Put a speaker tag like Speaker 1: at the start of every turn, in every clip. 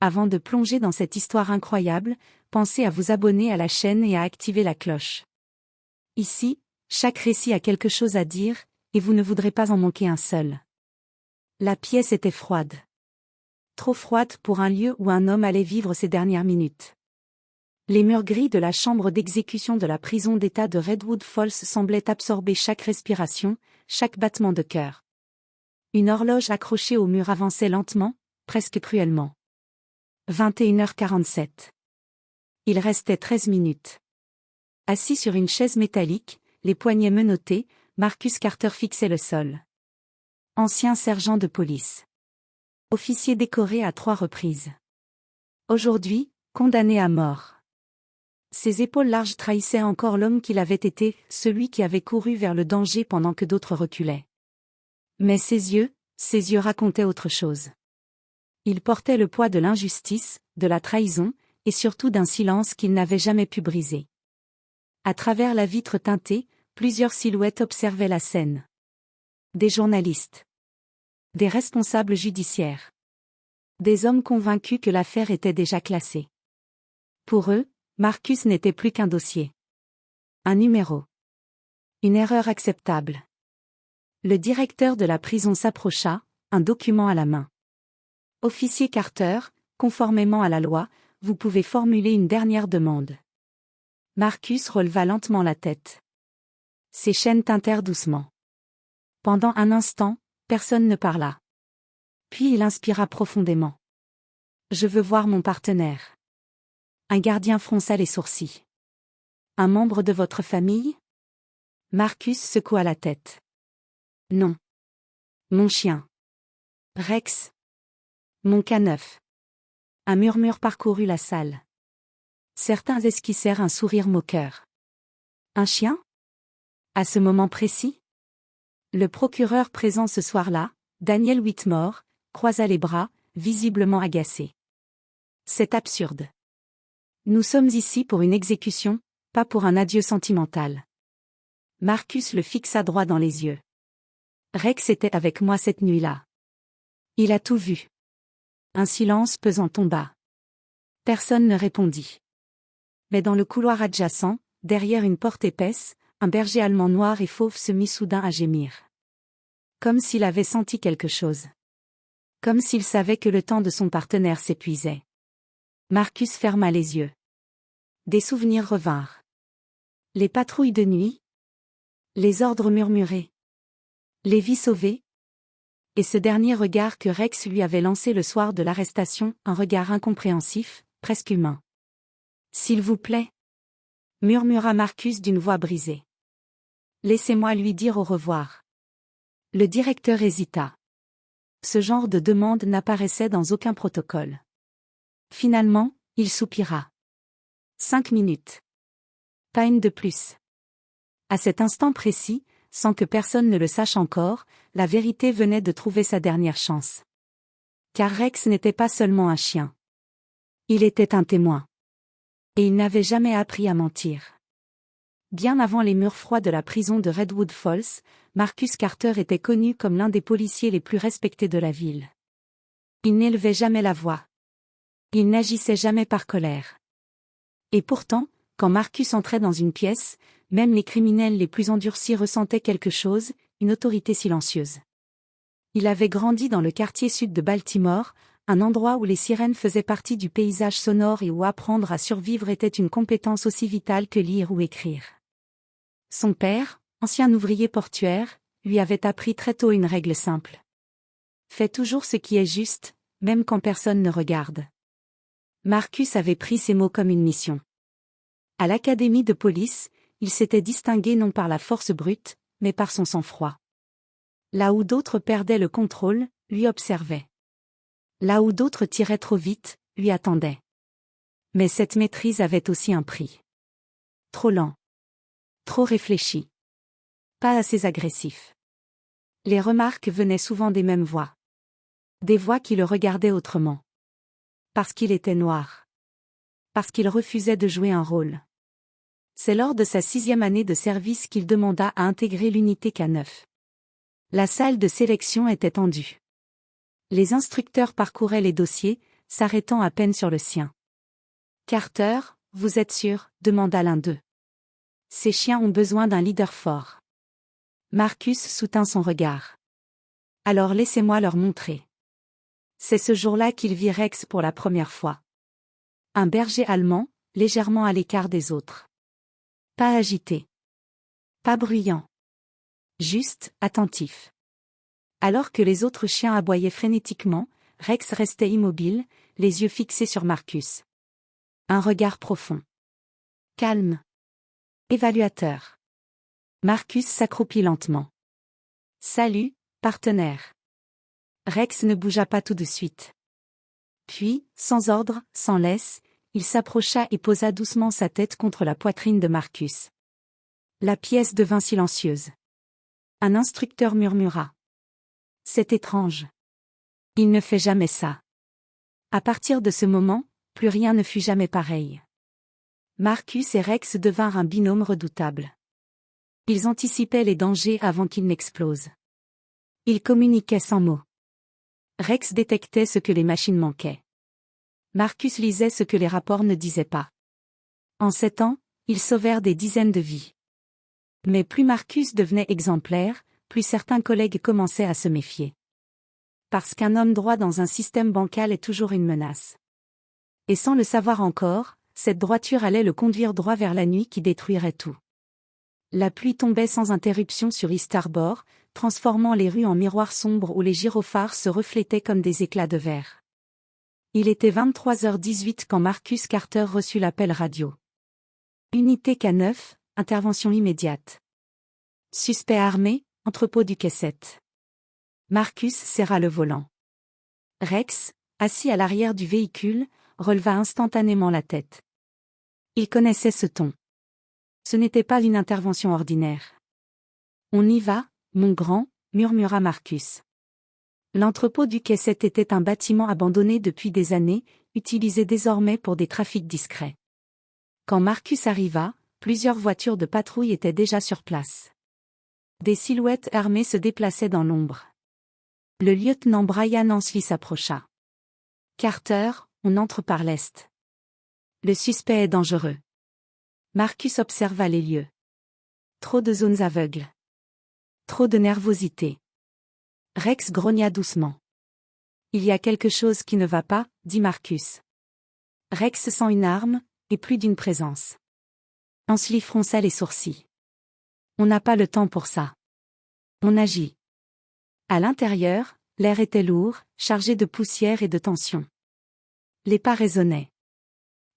Speaker 1: Avant de plonger dans cette histoire incroyable, pensez à vous abonner à la chaîne et à activer la cloche. Ici, chaque récit a quelque chose à dire, et vous ne voudrez pas en manquer un seul. La pièce était froide. Trop froide pour un lieu où un homme allait vivre ses dernières minutes. Les murs gris de la chambre d'exécution de la prison d'État de Redwood Falls semblaient absorber chaque respiration, chaque battement de cœur. Une horloge accrochée au mur avançait lentement, presque cruellement. 21h47. Il restait 13 minutes. Assis sur une chaise métallique, les poignets menottés, Marcus Carter fixait le sol. Ancien sergent de police. Officier décoré à 3 reprises. Aujourd'hui, condamné à mort. Ses épaules larges trahissaient encore l'homme qu'il avait été, celui qui avait couru vers le danger pendant que d'autres reculaient. Mais ses yeux racontaient autre chose. Il portait le poids de l'injustice, de la trahison, et surtout d'un silence qu'il n'avait jamais pu briser. À travers la vitre teintée, plusieurs silhouettes observaient la scène. Des journalistes. Des responsables judiciaires. Des hommes convaincus que l'affaire était déjà classée. Pour eux, Marcus n'était plus qu'un dossier. Un numéro. Une erreur acceptable. Le directeur de la prison s'approcha, un document à la main. Officier Carter, conformément à la loi, vous pouvez formuler une dernière demande. Marcus releva lentement la tête. Ses chaînes tintèrent doucement. Pendant un instant, personne ne parla. Puis il inspira profondément. Je veux voir mon partenaire. Un gardien fronça les sourcils. Un membre de votre famille? Marcus secoua la tête. Non. Mon chien. Rex. Mon K9. Un murmure parcourut la salle. Certains esquissèrent un sourire moqueur. Un chien? À ce moment précis? Le procureur présent ce soir-là, Daniel Whitmore, croisa les bras, visiblement agacé. C'est absurde. Nous sommes ici pour une exécution, pas pour un adieu sentimental. Marcus le fixa droit dans les yeux. Rex était avec moi cette nuit-là. Il a tout vu. Un silence pesant tomba. Personne ne répondit. Mais dans le couloir adjacent, derrière une porte épaisse, un berger allemand noir et fauve se mit soudain à gémir. Comme s'il avait senti quelque chose. Comme s'il savait que le temps de son partenaire s'épuisait. Marcus ferma les yeux. Des souvenirs revinrent. Les patrouilles de nuit. Les ordres murmurés. Les vies sauvées. Et ce dernier regard que Rex lui avait lancé le soir de l'arrestation, un regard incompréhensif, presque humain. S'il vous plaît, murmura Marcus d'une voix brisée. Laissez-moi lui dire au revoir. Le directeur hésita. Ce genre de demande n'apparaissait dans aucun protocole. Finalement, il soupira. 5 minutes. Pas une de plus. À cet instant précis, sans que personne ne le sache encore, la vérité venait de trouver sa dernière chance. Car Rex n'était pas seulement un chien. Il était un témoin. Et il n'avait jamais appris à mentir. Bien avant les murs froids de la prison de Redwood Falls, Marcus Carter était connu comme l'un des policiers les plus respectés de la ville. Il n'élevait jamais la voix. Il n'agissait jamais par colère. Et pourtant, quand Marcus entrait dans une pièce, même les criminels les plus endurcis ressentaient quelque chose, une autorité silencieuse. Il avait grandi dans le quartier sud de Baltimore, un endroit où les sirènes faisaient partie du paysage sonore et où apprendre à survivre était une compétence aussi vitale que lire ou écrire. Son père, ancien ouvrier portuaire, lui avait appris très tôt une règle simple. Fais toujours ce qui est juste, même quand personne ne regarde. Marcus avait pris ces mots comme une mission. À l'académie de police, il s'était distingué non par la force brute, mais par son sang-froid. Là où d'autres perdaient le contrôle, lui observait. Là où d'autres tiraient trop vite, lui attendait. Mais cette maîtrise avait aussi un prix. Trop lent. Trop réfléchi. Pas assez agressif. Les remarques venaient souvent des mêmes voix. Des voix qui le regardaient autrement. Parce qu'il était noir. Parce qu'il refusait de jouer un rôle. C'est lors de sa 6e année de service qu'il demanda à intégrer l'unité K9. La salle de sélection était tendue. Les instructeurs parcouraient les dossiers, s'arrêtant à peine sur le sien. Carter, vous êtes sûr? Demanda l'un d'eux. Ces chiens ont besoin d'un leader fort. Marcus soutint son regard. Alors laissez-moi leur montrer. C'est ce jour-là qu'il vit Rex pour la première fois. Un berger allemand, légèrement à l'écart des autres. Pas agité. Pas bruyant. Juste, attentif. Alors que les autres chiens aboyaient frénétiquement, Rex restait immobile, les yeux fixés sur Marcus. Un regard profond. Calme. Évaluateur. Marcus s'accroupit lentement. Salut, partenaire. Rex ne bougea pas tout de suite. Puis, sans ordre, sans laisse, il s'approcha et posa doucement sa tête contre la poitrine de Marcus. La pièce devint silencieuse. Un instructeur murmura. C'est étrange. Il ne fait jamais ça. À partir de ce moment, plus rien ne fut jamais pareil. Marcus et Rex devinrent un binôme redoutable. Ils anticipaient les dangers avant qu'ils n'explosent. Ils communiquaient sans mots. Rex détectait ce que les machines manquaient. Marcus lisait ce que les rapports ne disaient pas. En 7 ans, ils sauvèrent des dizaines de vies. Mais plus Marcus devenait exemplaire, plus certains collègues commençaient à se méfier. Parce qu'un homme droit dans un système bancal est toujours une menace. Et sans le savoir encore, cette droiture allait le conduire droit vers la nuit qui détruirait tout. La pluie tombait sans interruption sur East Harbor, transformant les rues en miroirs sombres où les gyrophares se reflétaient comme des éclats de verre. Il était 23h18 quand Marcus Carter reçut l'appel radio. Unité K9, intervention immédiate. Suspect armé, entrepôt du quai 7. Marcus serra le volant. Rex, assis à l'arrière du véhicule, releva instantanément la tête. Il connaissait ce ton. Ce n'était pas une intervention ordinaire. On y va, mon grand, murmura Marcus. L'entrepôt du quai 7 était un bâtiment abandonné depuis des années, utilisé désormais pour des trafics discrets. Quand Marcus arriva, plusieurs voitures de patrouille étaient déjà sur place. Des silhouettes armées se déplaçaient dans l'ombre. Le lieutenant Brian Ansley s'approcha. Carter, on entre par l'est. Le suspect est dangereux. Marcus observa les lieux. Trop de zones aveugles. Trop de nervosité. Rex grogna doucement. Il y a quelque chose qui ne va pas, dit Marcus. Rex sent une arme, et plus d'une présence. Ansley fronça les sourcils. On n'a pas le temps pour ça. On agit. À l'intérieur, l'air était lourd, chargé de poussière et de tension. Les pas résonnaient.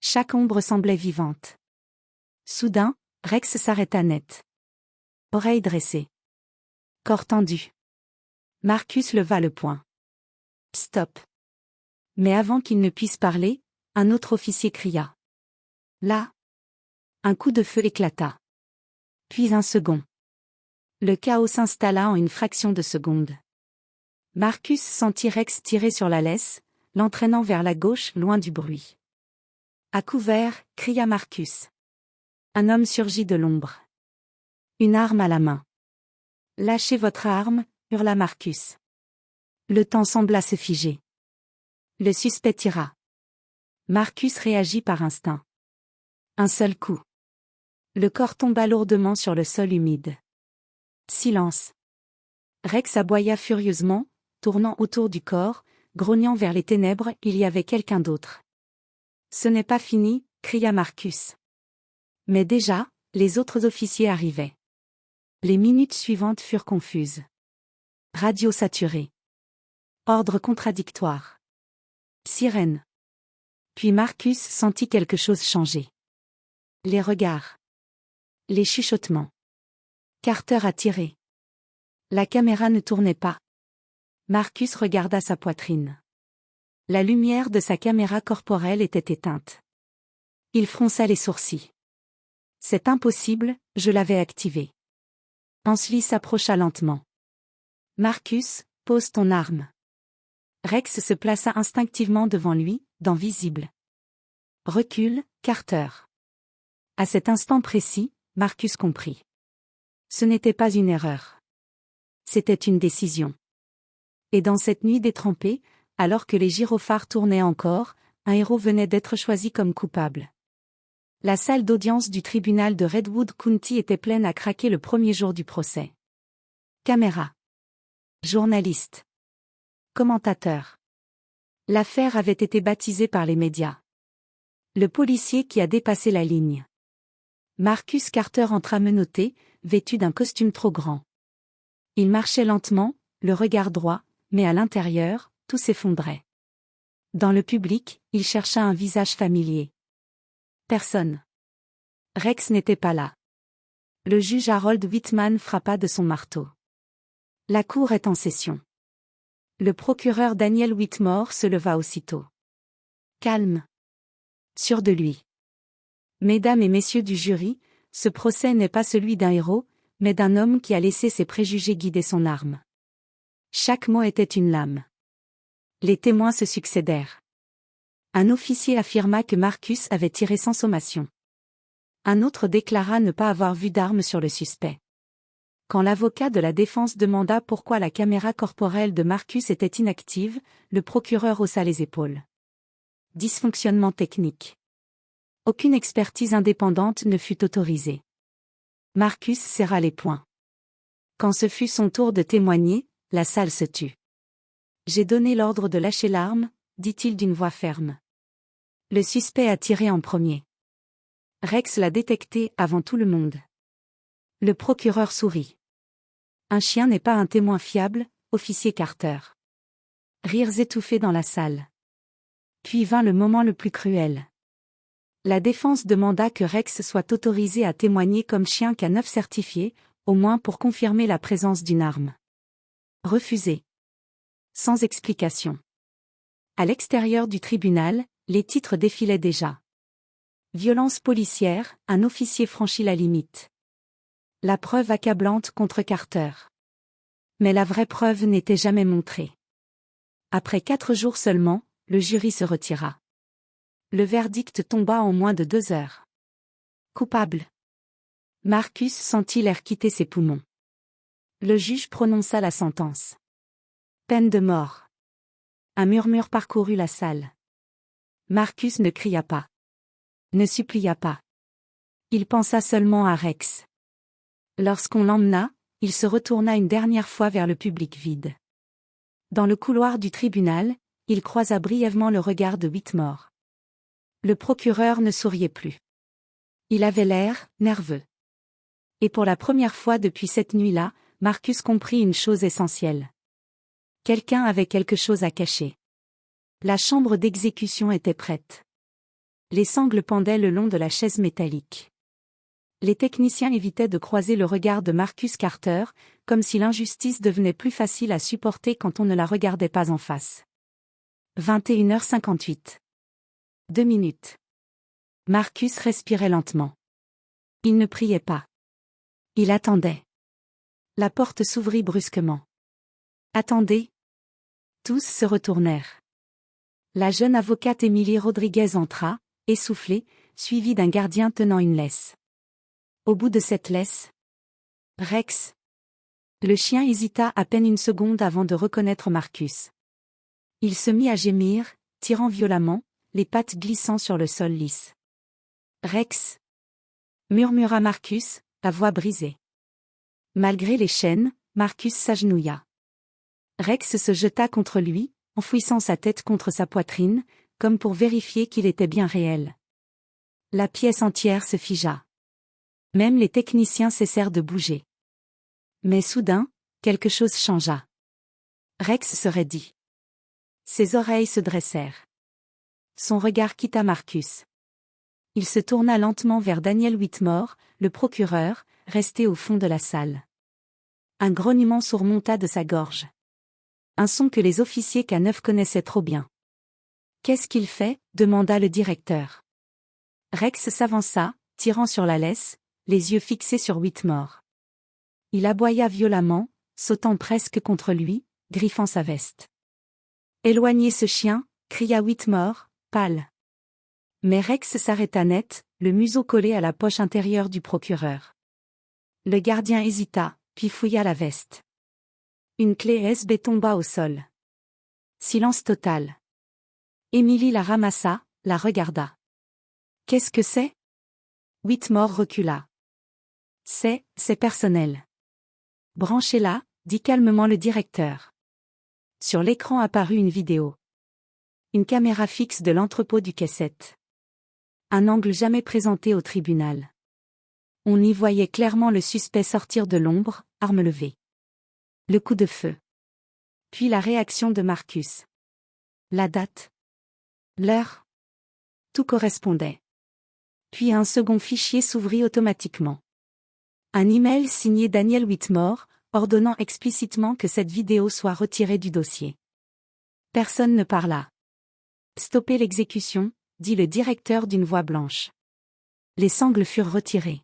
Speaker 1: Chaque ombre semblait vivante. Soudain, Rex s'arrêta net. Oreilles dressées. Corps tendu. Marcus leva le poing. Stop. Mais avant qu'il ne puisse parler, un autre officier cria. Là. Un coup de feu éclata. Puis un second. Le chaos s'installa en une fraction de seconde. Marcus sentit Rex tirer sur la laisse, l'entraînant vers la gauche loin du bruit. À couvert, cria Marcus. Un homme surgit de l'ombre. Une arme à la main. Lâchez votre arme, hurla Marcus. Le temps sembla se figer. Le suspect tira. Marcus réagit par instinct. Un seul coup. Le corps tomba lourdement sur le sol humide. Silence. Rex aboya furieusement, tournant autour du corps, grognant vers les ténèbres, il y avait quelqu'un d'autre. Ce n'est pas fini, cria Marcus. Mais déjà, les autres officiers arrivaient. Les minutes suivantes furent confuses. Radio saturée. Ordre contradictoire. Sirène. Puis Marcus sentit quelque chose changer. Les regards. Les chuchotements. Carter a tiré. La caméra ne tournait pas. Marcus regarda sa poitrine. La lumière de sa caméra corporelle était éteinte. Il fronça les sourcils. C'est impossible, je l'avais activé. Ansley s'approcha lentement. Marcus, pose ton arme. Rex se plaça instinctivement devant lui, dents visibles. Recule, Carter. À cet instant précis, Marcus comprit. Ce n'était pas une erreur. C'était une décision. Et dans cette nuit détrempée, alors que les gyrophares tournaient encore, un héros venait d'être choisi comme coupable. La salle d'audience du tribunal de Redwood County était pleine à craquer le premier jour du procès. Caméra. Journalistes. Commentateurs. L'affaire avait été baptisée par les médias. Le policier qui a dépassé la ligne. Marcus Carter entra menotté, vêtu d'un costume trop grand. Il marchait lentement, le regard droit, mais à l'intérieur, tout s'effondrait. Dans le public, il chercha un visage familier. Personne. Rex n'était pas là. Le juge Harold Whitman frappa de son marteau. La cour est en session. Le procureur Daniel Whitmore se leva aussitôt. Calme. Sûr de lui. Mesdames et messieurs du jury, ce procès n'est pas celui d'un héros, mais d'un homme qui a laissé ses préjugés guider son arme. Chaque mot était une lame. Les témoins se succédèrent. Un officier affirma que Marcus avait tiré sans sommation. Un autre déclara ne pas avoir vu d'arme sur le suspect. Quand l'avocat de la défense demanda pourquoi la caméra corporelle de Marcus était inactive, le procureur haussa les épaules. Dysfonctionnement technique. Aucune expertise indépendante ne fut autorisée. Marcus serra les poings. Quand ce fut son tour de témoigner, la salle se tut. J'ai donné l'ordre de lâcher l'arme, dit-il d'une voix ferme. Le suspect a tiré en premier. Rex l'a détecté avant tout le monde. Le procureur sourit. Un chien n'est pas un témoin fiable, officier Carter. Rires étouffés dans la salle. Puis vint le moment le plus cruel. La défense demanda que Rex soit autorisé à témoigner comme chien qu'à 9 certifié, au moins pour confirmer la présence d'une arme. Refusé. Sans explication. À l'extérieur du tribunal, les titres défilaient déjà. Violence policière, un officier franchit la limite. La preuve accablante contre Carter. Mais la vraie preuve n'était jamais montrée. Après 4 jours seulement, le jury se retira. Le verdict tomba en moins de 2 heures. Coupable. Marcus sentit l'air quitter ses poumons. Le juge prononça la sentence. Peine de mort. Un murmure parcourut la salle. Marcus ne cria pas. Ne supplia pas. Il pensa seulement à Rex. Lorsqu'on l'emmena, il se retourna une dernière fois vers le public vide. Dans le couloir du tribunal, il croisa brièvement le regard de Whitmore. Le procureur ne souriait plus. Il avait l'air nerveux. Et pour la première fois depuis cette nuit-là, Marcus comprit une chose essentielle. Quelqu'un avait quelque chose à cacher. La chambre d'exécution était prête. Les sangles pendaient le long de la chaise métallique. Les techniciens évitaient de croiser le regard de Marcus Carter, comme si l'injustice devenait plus facile à supporter quand on ne la regardait pas en face. 21h58. 2 minutes. Marcus respirait lentement. Il ne priait pas. Il attendait. La porte s'ouvrit brusquement. Attendez. Tous se retournèrent. La jeune avocate Emily Rodriguez entra, essoufflée, suivie d'un gardien tenant une laisse. Au bout de cette laisse, Rex. Le chien hésita à peine une seconde avant de reconnaître Marcus. Il se mit à gémir, tirant violemment, les pattes glissant sur le sol lisse. Rex. Murmura Marcus, la voix brisée. Malgré les chaînes, Marcus s'agenouilla. Rex se jeta contre lui, enfouissant sa tête contre sa poitrine, comme pour vérifier qu'il était bien réel. La pièce entière se figea. Même les techniciens cessèrent de bouger. Mais soudain, quelque chose changea. Rex se raidit. Ses oreilles se dressèrent. Son regard quitta Marcus. Il se tourna lentement vers Daniel Whitmore, le procureur, resté au fond de la salle. Un grognement surmonta de sa gorge. Un son que les officiers K9 connaissaient trop bien. Qu'est-ce qu'il fait ? Demanda le directeur. Rex s'avança, tirant sur la laisse, les yeux fixés sur Whitmore. Il aboya violemment, sautant presque contre lui, griffant sa veste. Éloignez ce chien, cria Whitmore, pâle. Mais Rex s'arrêta net, le museau collé à la poche intérieure du procureur. Le gardien hésita, puis fouilla la veste. Une clé USB tomba au sol. Silence total. Emily la ramassa, la regarda. Qu'est-ce que c'est? Whitmore recula. C'est personnel. Branchez-la, dit calmement le directeur. Sur l'écran apparut une vidéo. Une caméra fixe de l'entrepôt du K7. Un angle jamais présenté au tribunal. On y voyait clairement le suspect sortir de l'ombre, arme levée. Le coup de feu. Puis la réaction de Marcus. La date. L'heure. Tout correspondait. Puis un second fichier s'ouvrit automatiquement. Un email signé Daniel Whitmore, ordonnant explicitement que cette vidéo soit retirée du dossier. Personne ne parla. Stoppez l'exécution, dit le directeur d'une voix blanche. Les sangles furent retirées.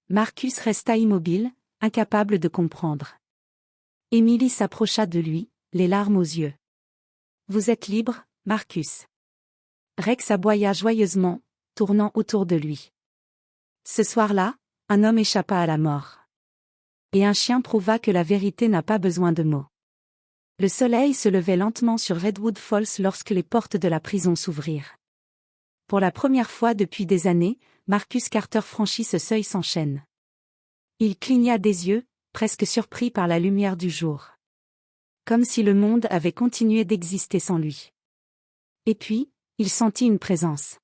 Speaker 1: Marcus resta immobile, incapable de comprendre. Emily s'approcha de lui, les larmes aux yeux. Vous êtes libre, Marcus. Rex aboya joyeusement, tournant autour de lui. Ce soir-là, un homme échappa à la mort. Et un chien prouva que la vérité n'a pas besoin de mots. Le soleil se levait lentement sur Redwood Falls lorsque les portes de la prison s'ouvrirent. Pour la première fois depuis des années, Marcus Carter franchit ce seuil sans chaîne. Il cligna des yeux, presque surpris par la lumière du jour. Comme si le monde avait continué d'exister sans lui. Et puis, il sentit une présence.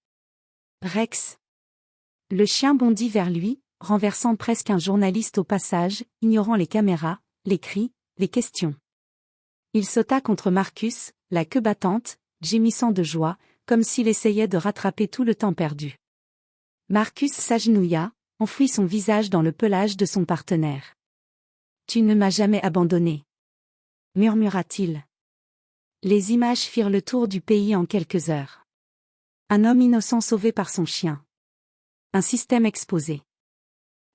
Speaker 1: Rex. Le chien bondit vers lui, renversant presque un journaliste au passage, ignorant les caméras, les cris, les questions. Il sauta contre Marcus, la queue battante, gémissant de joie, comme s'il essayait de rattraper tout le temps perdu. Marcus s'agenouilla, enfouit son visage dans le pelage de son partenaire. « Tu ne m'as jamais abandonné. » murmura-t-il. Les images firent le tour du pays en quelques heures. Un homme innocent sauvé par son chien. Un système exposé.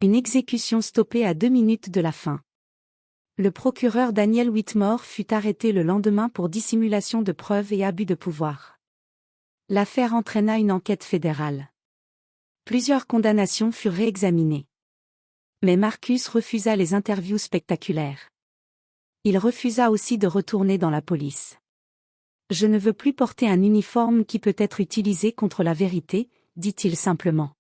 Speaker 1: Une exécution stoppée à 2 minutes de la fin. Le procureur Daniel Whitmore fut arrêté le lendemain pour dissimulation de preuves et abus de pouvoir. L'affaire entraîna une enquête fédérale. Plusieurs condamnations furent réexaminées. Mais Marcus refusa les interviews spectaculaires. Il refusa aussi de retourner dans la police. « Je ne veux plus porter un uniforme qui peut être utilisé contre la vérité », dit-il simplement.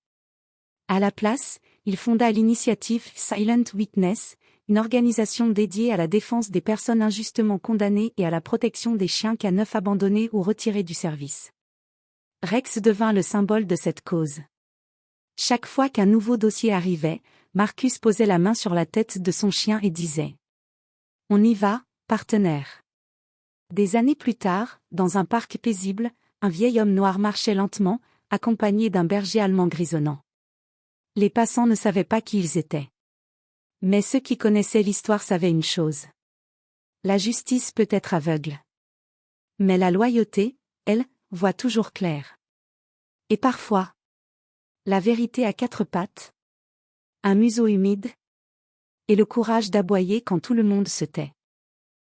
Speaker 1: À la place, il fonda l'initiative Silent Witness, une organisation dédiée à la défense des personnes injustement condamnées et à la protection des chiens K9 abandonnés ou retirés du service. Rex devint le symbole de cette cause. Chaque fois qu'un nouveau dossier arrivait, Marcus posait la main sur la tête de son chien et disait « On y va, partenaire ». Des années plus tard, dans un parc paisible, un vieil homme noir marchait lentement, accompagné d'un berger allemand grisonnant. Les passants ne savaient pas qui ils étaient. Mais ceux qui connaissaient l'histoire savaient une chose. La justice peut être aveugle. Mais la loyauté, elle, voit toujours clair. Et parfois, la vérité à 4 pattes, un museau humide, et le courage d'aboyer quand tout le monde se tait.